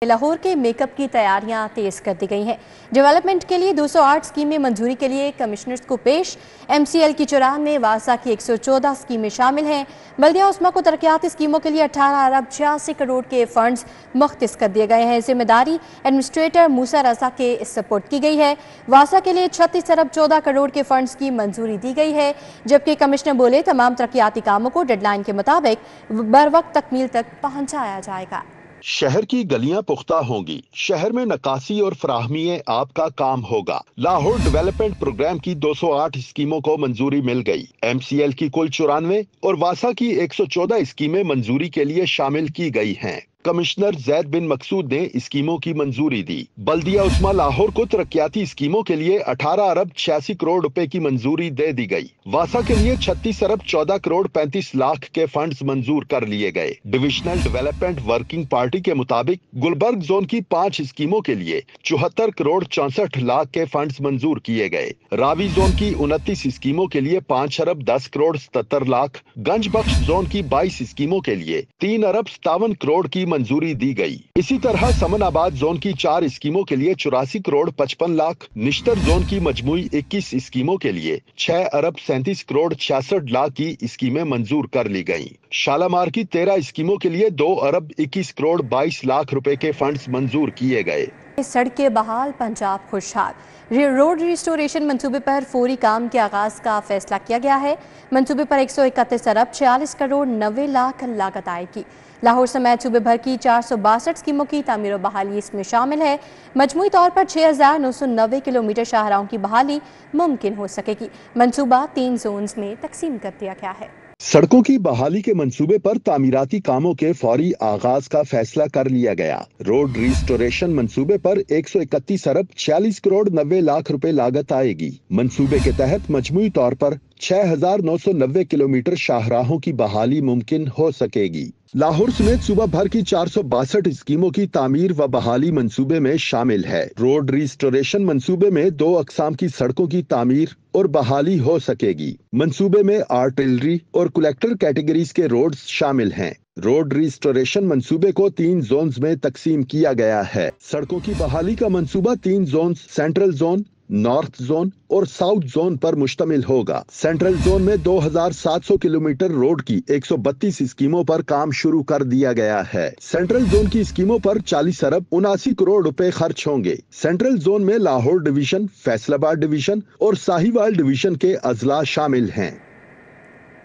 लाहौर के मेकअप की तैयारियां तेज कर दी गई हैं। डेवलपमेंट के लिए 208 स्कीमें मंजूरी के लिए कमिश्नर्स को पेश। MCL की 94, वासा की 114 स्कीमें शामिल हैं। बल्दिया उस्मा को तरक्याती स्कीमों के लिए 18 अरब 86 करोड़ के फंड्स मुख्तस कर दिए गए हैं। जिम्मेदारी एडमिनिस्ट्रेटर मूसा रजा के सपोर्ट की गई है। वासा के लिए 36 अरब 14 करोड़ के फंड्स की मंजूरी दी गई है, जबकि कमिश्नर बोले तमाम तरक्याती कामों को डेडलाइन के मुताबिक बर वक्त तकमील तक पहुंचाया जाएगा। शहर की गलियां पुख्ता होंगी, शहर में नकासी और फराहमी आपका काम होगा। लाहौर डेवलपमेंट प्रोग्राम की 208 स्कीमों को मंजूरी मिल गई। MCL की कुल 94 और वासा की 114 स्कीमें मंजूरी के लिए शामिल की गई हैं। कमिश्नर जैद बिन मकसूद ने स्कीमों की मंजूरी दी। बल्दिया उस्मा लाहौर को तरक्याती स्कीमों के लिए 18 अरब 86 करोड़ रुपए की मंजूरी दे दी गई। वासा के लिए 36 अरब 14 करोड़ 35 लाख के फंड्स मंजूर कर लिए गए। डिविजनल डेवलपमेंट वर्किंग पार्टी के मुताबिक गुलबर्ग जोन की 5 स्कीमों के लिए 74 करोड़ 64 लाख के फंड्स मंजूर किए गए। रावी जोन की 29 स्कीमों के लिए 5 अरब 10 करोड़ 77 लाख, गंज बख्श जोन की 22 स्कीमों के लिए 3 अरब 57 करोड़ की मंजूरी दी गई। इसी तरह समनाबाद जोन की 4 स्कीमों के लिए 84 करोड़ 55 लाख, निश्तर जोन की मजमूई 21 स्कीमों के लिए 6 अरब 37 करोड़ 66 लाख की स्कीमें मंजूर कर ली गईं। शालामार की 13 स्कीमों के लिए 2 अरब 21 करोड़ 22 लाख रुपए के फंड्स मंजूर किए गए। सड़कें बहाल, पंजाब खुशहाल। रोड रिस्टोरेशन मंसूबे पर फौरी काम के आगाज का फैसला किया गया है। मंसूबे पर 131 अरब 46 करोड़ 90 लाख लागत आएगी। लाहौर समेत सूबे भर की 462 स्कीमों की तामीर और बहाली इसमें शामिल है। मजमूई तौर पर 6990 किलोमीटर शाहराहों की बहाली मुमकिन हो सकेगी। मंसूबा 3 जोन्स में तकसीम कर दिया गया है। सड़कों की बहाली के मंसूबे पर तामीराती कामों के फौरी आगाज का फैसला कर लिया गया। रोड रिस्टोरेशन मंसूबे पर 131 अरब 46 करोड़ 90 लाख रुपए लागत आएगी। मंसूबे के तहत मजमूई तौर पर 6990 किलोमीटर शाहराहों की बहाली मुमकिन हो सकेगी। लाहौर समेत सूबा भर की 462 स्कीमों की तामीर व बहाली मंसूबे में शामिल है। रोड रिस्टोरेशन मंसूबे में 2 अकसाम की सड़कों की तामीर और बहाली हो सकेगी। मंसूबे में आर्टिलरी और कलेक्टर कैटेगरीज के रोड्स शामिल हैं। रोड रिस्टोरेशन मंसूबे को 3 जोन्स में तकसीम किया गया है। सड़कों की बहाली का मंसूबा 3 zones central zone, north zone और साउथ जोन पर मुश्तमिल होगा। सेंट्रल जोन में 2700 किलोमीटर रोड की 132 स्कीमों पर काम शुरू कर दिया गया है। सेंट्रल जोन की स्कीमों पर 40 अरब 79 करोड़ रुपए खर्च होंगे। सेंट्रल जोन में लाहौर डिवीजन, फैसलाबाद डिवीजन और साहिवाल डिवीजन के अजला शामिल हैं।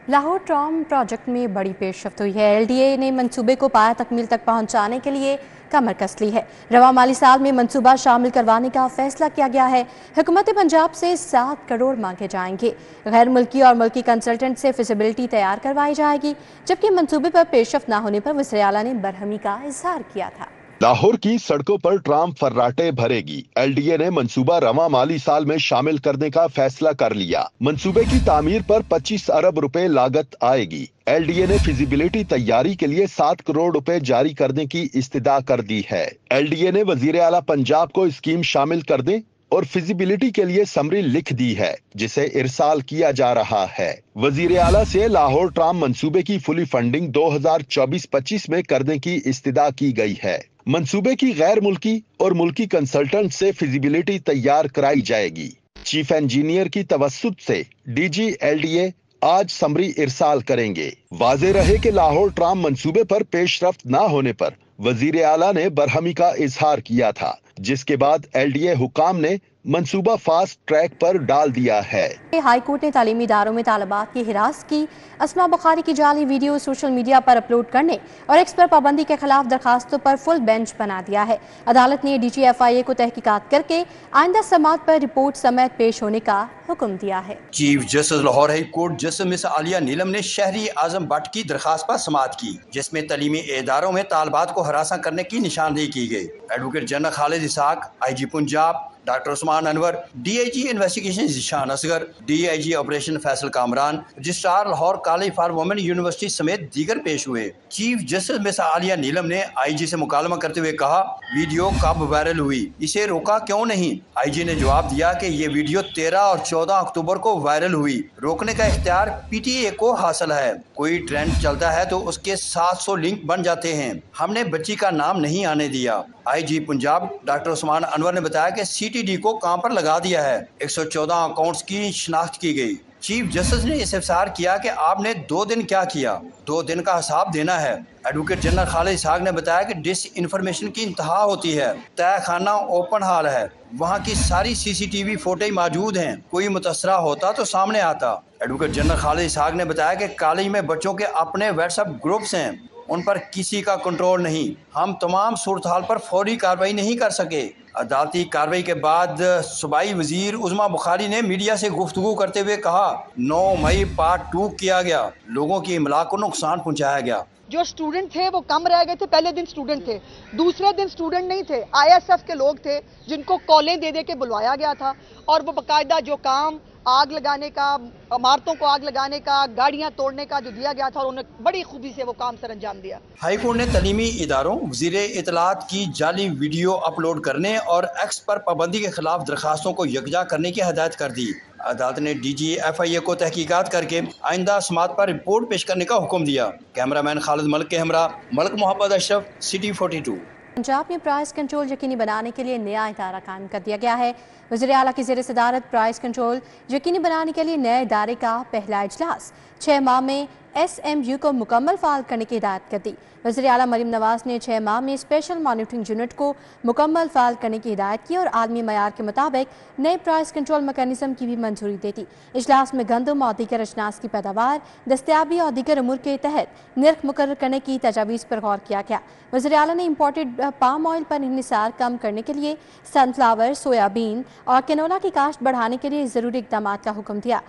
लाहौर ट्राम प्रोजेक्ट में बड़ी पेशरफ्त हुई है। LDA ने मंसूबे को पाया तकमील तक पहुंचाने के लिए कमर कस ली है। रवा माली साल में मंसूबा शामिल करवाने का फैसला किया गया है। हुकूमत पंजाब से 7 करोड़ मांगे जाएंगे। गैर मुल्की और मुल्की कंसल्टेंट से फिजिबिलिटी तैयार करवाई जाएगी, जबकि मंसूबे पर पेशरफ्त न होने पर वज़ीर आला ने बरहमी का इजहार किया था। लाहौर की सड़कों पर ट्राम फर्राटे भरेगी। LDA ने मंसूबा रवा माली साल में शामिल करने का फैसला कर लिया। मंसूबे की तामीर पर 25 अरब रुपए लागत आएगी। LDA ने फिजिबिलिटी तैयारी के लिए 7 करोड़ रुपए जारी करने की इस्तदा कर दी है। LDA ने वजीर आला पंजाब को स्कीम शामिल कर दें और फिजिबिलिटी के लिए समरी लिख दी है, जिसे इरसाल किया जा रहा है। वजीर आला से लाहौर ट्राम मंसूबे की फुली फंडिंग 2024-25 में करने की इस्तदा की गई है। मंसूबे की गैर मुल्की और मुल्की कंसल्टेंट से फिजिबिलिटी तैयार कराई जाएगी। चीफ इंजीनियर की तवस्सुत से DG LDA आज समरी इरसाल करेंगे। वाज़ेह रहे कि लाहौर ट्राम मंसूबे पर पेशरफ्त न होने पर वजीर आला ने बरहमी का इजहार किया था, जिसके बाद LDA हुकाम ने मंसूबा फास्ट ट्रैक पर डाल दिया है। हाई कोर्ट ने तालीमी इदारों में तालिबात की हिरासत की, अस्मा बुखारी की जाली वीडियो सोशल मीडिया पर अपलोड करने और एक्स पर पाबंदी के खिलाफ दरखास्तों पर फुल बेंच बना दिया है। अदालत ने DG FIA को तहकीकात करके आइंदा समाअत पर रिपोर्ट समेत पेश होने का हुक्म दिया है। Chief justice Lahore high court justice miss Aalia Neelum ने शहरी आजम भट्ट की दरखास्त पर समाअत की, जिसमें तालीमी इदारों में तालिबात को हरासा करने की निशानदेही की गई। Advocate general Khalid Ishaq IG Punjab doctor Usman Anwar, DIG investigation Zeeshan Asghar, DIG operation Faisal Kamran, registrar Lahore college for women university समेत दीगर पेश हुए। Chief justice miss Aalia Neelum ने IG से मुकालमा करते हुए कहा, वीडियो कब वायरल हुई, इसे रोका क्यों नहीं? IG ने जवाब दिया कि ये वीडियो 13 और 14 अक्टूबर को वायरल हुई। रोकने का इख्तियार PTA को हासिल है। कोई ट्रेंड चलता है तो उसके 700 लिंक बन जाते हैं। हमने बच्ची का नाम नहीं आने दिया। IG पंजाब डॉक्टर उस्मान अनवर ने बताया कि CTD को काम पर लगा दिया है। 114 अकाउंट्स की शिनाख्त की गई। चीफ जस्टिस ने इस्तफसार किया कि आपने 2 दिन क्या किया, 2 दिन का हिसाब देना है। एडवोकेट जनरल खालिद इसहाक ने बताया कि डिस इन्फॉर्मेशन की इंतहा होती है। तय खाना ओपन हाल है, वहाँ की सारी CCTV फुटेज मौजूद हैं। कोई मुतसरा होता तो सामने आता। एडवोकेट जनरल खालिद इसहाक ने बताया कि कॉलेज में बच्चों के अपने व्हाट्सएप ग्रुप्स हैं, उन पर किसी का कंट्रोल नहीं। हम तमाम सूरत हाल पर फौरी कार्रवाई नहीं कर सके। अदालती कार्रवाई के बाद सूबाई वजीर उज़मा बुखारी ने मीडिया से गुफ्तगू करते हुए कहा, 9 मई पार्ट 2 किया गया, लोगों की इमलाक को नुकसान पहुंचाया गया। जो स्टूडेंट थे वो कम रह गए थे, पहले दिन स्टूडेंट थे, दूसरे दिन स्टूडेंट नहीं थे, ISF के लोग थे जिनको कॉलें दे दे के बुलवाया गया था और वो बाकायदा जो काम आग लगाने का, इमारतों को आग लगाने का, गाड़ियां तोड़ने का जो दिया गया था, और उन्होंने बड़ी खूबी से वो काम सर अंजाम दिया। हाई कोर्ट ने तलीमी इदारों वज़ीर इत्तलात की जाली वीडियो अपलोड करने और एक्स पर पाबंदी के खिलाफ दरखास्तों को यकजा करने की हदायत कर दी। अदालत ने DG FIA को तहकीकात करके आइंदा समात पर रिपोर्ट पेश करने का हुक्म दिया। कैमरामैन खालिद मलिक के हमरा मलिक मोहम्मद अशरफ, City 42। पंजाब में प्राइस कंट्रोल यकीनी बनाने के लिए नया इदारा कायम कर दिया गया है। वज़ीर आला की ज़ेर सदारत प्राइस कंट्रोल यकीनी बनाने के लिए नए इदारे का पहला इजलास 6 माह में SMU को मुकम्मल फ़ाल करने की हिदायत कर दी। वज़ीर आला मरीम नवाज़ ने 6 माह में स्पेशल मॉनिटरिंग यूनिट को मुकम्मल फ़ाल करने की हिदायत की और आलमी मयार के मुताबिक नए प्राइस कंट्रोल मैकेनिज़्म की भी मंजूरी दे दी। इजलास में गंदम और दीगर अजनास की पैदावार, दस्तियाबी और दीगर अमूर के तहत निर्ख मुकर्रर करने की तजावीज़ पर गौर किया गया। वज़ीर आला ने इम्पोर्टेड पाम ऑयल पर इन्हिसार कम करने के लिए सनफ्लावर, सोयाबीन और कैनोला की काश्त बढ़ाने के लिए ज़रूरी इक़दाम का हुक्म दिया।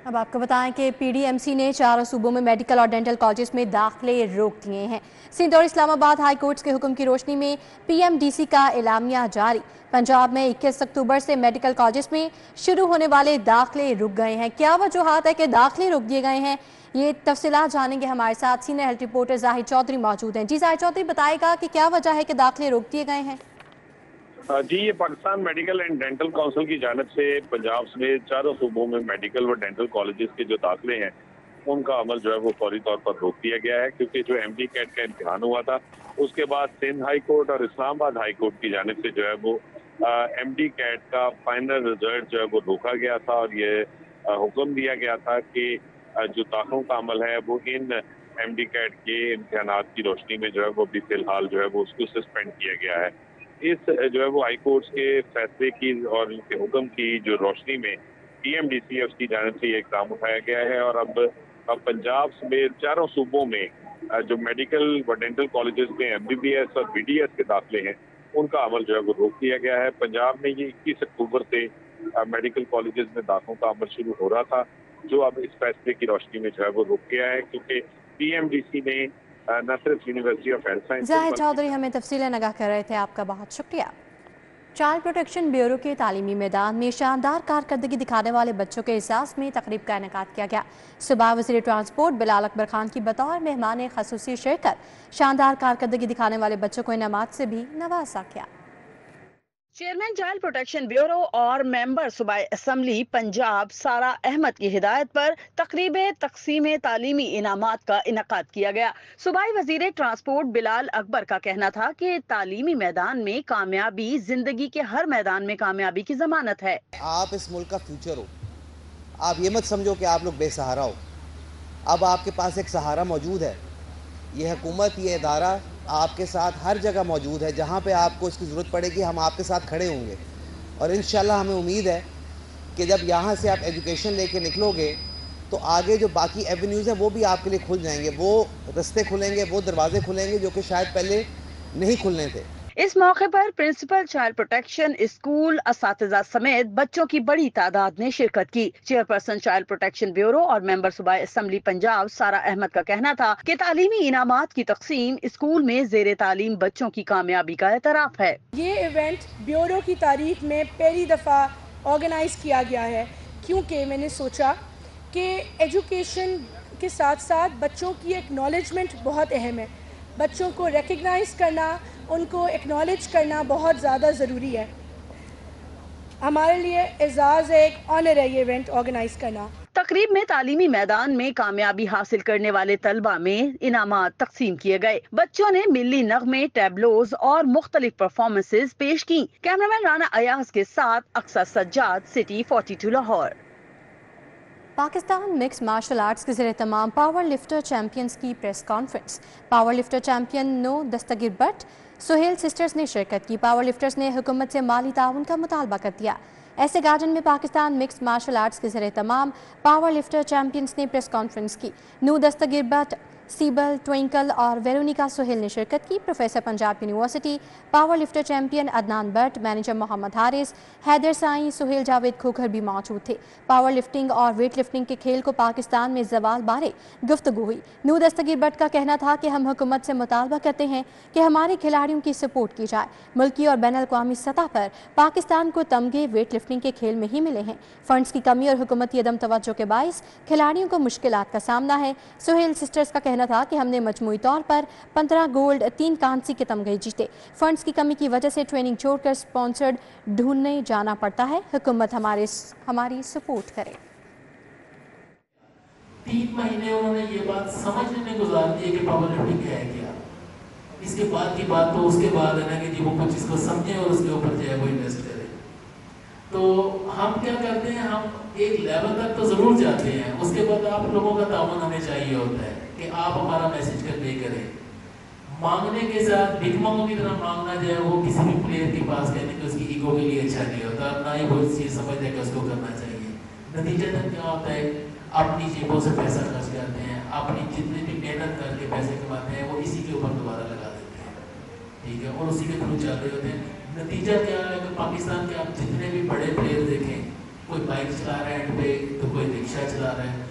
अब आपको बताएं कि PDMC ने 4 सूबों में मेडिकल और डेंटल कॉलेज में दाखिले रोक दिए हैं। सिंध और इस्लामाबाद हाई कोर्ट्स के हुक्म की रोशनी में PMDC का एलामिया जारी। पंजाब में 21 अक्टूबर से मेडिकल कॉलेज में शुरू होने वाले दाखिले रुक गए हैं। क्या वजूहात है कि दाखिले रोक दिए गए हैं, ये तफसीलात जानेंगे। हमारे साथ senior health reporter Zahid Chaudhry मौजूद हैं। जी जाहिद चौधरी, बताएगा कि क्या वजह है कि दाखिले रोक दिए गए हैं? जी, ये Pakistan medical and dental council की जानिब से पंजाब समेत 4 सूबों में मेडिकल व डेंटल कॉलेजेस के जो दाखिले हैं उनका अमल जो है वो फौरी तौर पर रोक दिया गया है, क्योंकि जो MD कैट का इम्तिहान हुआ था उसके बाद सिंध हाई कोर्ट और इस्लामाबाद हाई कोर्ट की जानिब से जो है वो MD कैट का फाइनल रिजल्ट जो है वो रोका गया था और ये हुक्म दिया गया था कि जो दाखिलों का अमल है वो इन MD कैट के इम्तिहानात की रोशनी में जो है वो भी फिलहाल जो है वो उसको सस्पेंड किया गया है। इस जो है वो हाई कोर्ट के फैसले की और इनके हुक्म की जो रोशनी में PMDC उसकी जानिब से ये इक़दाम उठाया गया है और अब पंजाब समेत 4 सूबों में जो मेडिकल व डेंटल कॉलेजेस में MBBS और BDS के दाखिले हैं उनका अमल जो है वो रोक दिया गया है। पंजाब में ये 21 अक्टूबर से मेडिकल कॉलेजेस में दाखिलों का अमल शुरू हो रहा था, जो अब इस फैसले की रोशनी में जो है वो रुक गया है, क्योंकि PMDC ने न सिर्फ university of health science. Zahid Chaudhry हमें तफसीलें नगाह कर रहे थे, आपका बहुत शुक्रिया। चाइल्ड प्रोटेक्शन ब्यूरो के तालीमी मैदान में शानदार कारकर्दगी दिखाने वाले बच्चों के एहसास में तकरीब का इनेकाद किया गया। सुबह वज़ीर ट्रांसपोर्ट बिलाल अकबर खान की बतौर मेहमान ख़ुसूसी शिरकत शानदार कारकर्दगी दिखाने वाले बच्चों को इनामात से भी नवाजा गया। चेयरमैन चाइल्ड प्रोटेक्शन ब्यूरो और मेंबर सूबाई असम्बली पंजाब सारा अहमद की हिदायत पर तकरीब तकसीम तालीमी इनामात का इनकाद किया गया। सूबाई वजीर ट्रांसपोर्ट बिलाल अकबर का कहना था कि तालीमी मैदान में कामयाबी जिंदगी के हर मैदान में कामयाबी की जमानत है। आप इस मुल्क का फ्यूचर हो, आप ये मत समझो कि आप लोग बेसहारा हो। अब आपके पास एक सहारा मौजूद है। ये हुकूमत, ये इदारा आपके साथ हर जगह मौजूद है। जहाँ पे आपको इसकी ज़रूरत पड़ेगी हम आपके साथ खड़े होंगे और इंशाल्लाह हमें उम्मीद है कि जब यहाँ से आप एजुकेशन लेके निकलोगे तो आगे जो बाकी एवेन्यूज़ हैं वो भी आपके लिए खुल जाएंगे, वो रास्ते खुलेंगे, वो दरवाजे खुलेंगे जो कि शायद पहले नहीं खुलने थे। इस मौके पर प्रिंसिपल, चाइल्ड प्रोटेक्शन, स्कूल, असातिज़ा समेत बच्चों की बड़ी तादाद ने शिरकत की। चेयरपर्सन चाइल्ड प्रोटेक्शन ब्यूरो और मेंबर सूबाई असम्बली पंजाब सारा अहमद का कहना था कि तालीमी इनामात की तकसीम स्कूल में ज़ेरे तालीम बच्चों की कामयाबी का एतराफ़ है। ये इवेंट ब्यूरो की तारीख में पहली दफ़ा ऑर्गेनाइज़ किया गया है, क्योंकि मैंने सोचा कि एजुकेशन के साथ साथ बच्चों की एक्नॉलेजमेंट बहुत अहम है। बच्चों को रिकग्नाइज़ करना, उनको एक्नॉलेज करना बहुत ज़्यादा ज़रूरी है। हमारे लिए एजाज़ है, एक ऑनर है ये इवेंट ऑर्गेनाइज़ करना। तकरीब में तालीमी मैदान में कामयाबी हासिल करने वाले तलबा में इनामात तकसीम किए गए। बच्चों ने मिली नगमे, टैबलोज और मुख्तलिफ परफॉर्मेंसेज पेश की। कैमरामैन राना अयाज के साथ अक्सर Sajjad, city 42 Lahore. Pakistan mix martial arts के ज़रिए तमाम पावर लिफ्टर चैंपियंस की press conference. Power lifter champion Nooh Dastgir Butt, Suhail sisters ने शिरकत की। पावर लिफ्टर्स ने हुकूमत से माली ताउन का मुतालबा कर दिया। ऐसे गार्डन में पाकिस्तान मिक्स मार्शल आर्ट्स के ज़रिए तमाम पावर लिफ्टर चैंपियंस ने प्रेस कॉन्फ्रेंस की। नो दस्तगीर भट्ट, सीबल, ट्विंकल और वेरोनिका सुहेल ने शिरकत की। Professor Punjab university, power lifter champion Adnan Bhatt, manager Mohammad Haris, Haider Sain, Suhail Javed Khokhar भी मौजूद थे। पावर लिफ्टिंग और वेट लिफ्टिंग के खेल को पाकिस्तान में ज़वाल बारे गुफ्तगू हुई। नू दस्तगीर भट्ट का कहना था कि हम हुकूमत से मुतालबा करते हैं कि हमारे खिलाड़ियों की सपोर्ट की जाए। मुल्की और बैन अल-अक़वामी सतह पर पाकिस्तान को तमगे वेट लिफ्टिंग के खेल में ही मिले हैं। फंड्स की कमी और हुकूमती अदम तवज्जो के बाइस खिलाड़ियों को मुश्किलात का सामना है। सुहेल सिस्टर्स का कहना था कि हमने मजमूई तौर पर 15 गोल्ड, 3 कांसी के तमगे जीते। फंड्स की कमी की वजह से ट्रेनिंग छोड़कर स्पॉन्सर्ड ढूंढने जाना पड़ता है। हुकूमत हमारी सपोर्ट करे। 3 महीने उन्होंने ये बात समझने में गुजार दिए कि पावर लिफ्टिंग है क्या। इसके बाद की बात तो उसके बाद है ना कि जी वो कुछ इसको समझे और उसके ऊपर जो है वो इन्वेस्ट करे। तो हम क्या करते हैं, हम एक लेवल तक तो ज़रूर जाते हैं, उसके बाद आप लोगों का ताउन हमें चाहिए होता है कि आप हमारा मैसेज कन्वे करें। मांगने के साथ भिखमंगों की तरह मांगना जो है वो किसी भी प्लेयर के पास कहने कि उसकी ईगो के लिए अच्छा नहीं होता, ना ही वो इस चीज़ समझते हैं कि उसको करना चाहिए। नतीजतन क्या होता है, अपनी जेबों से पैसा खर्च करते हैं, अपनी जितनी भी मेहनत करके पैसे कमाते हैं वो इसी के ऊपर दोबारा लगा देते हैं, ठीक है, और उसी के थ्रू चल रहे होते हैं। नतीजा क्या है कि पाकिस्तान के आप जितने भी बड़े प्लेयर देखें, कोई बाइक चला रहा है एंड पे, तो कोई रिक्शा चला रहा है,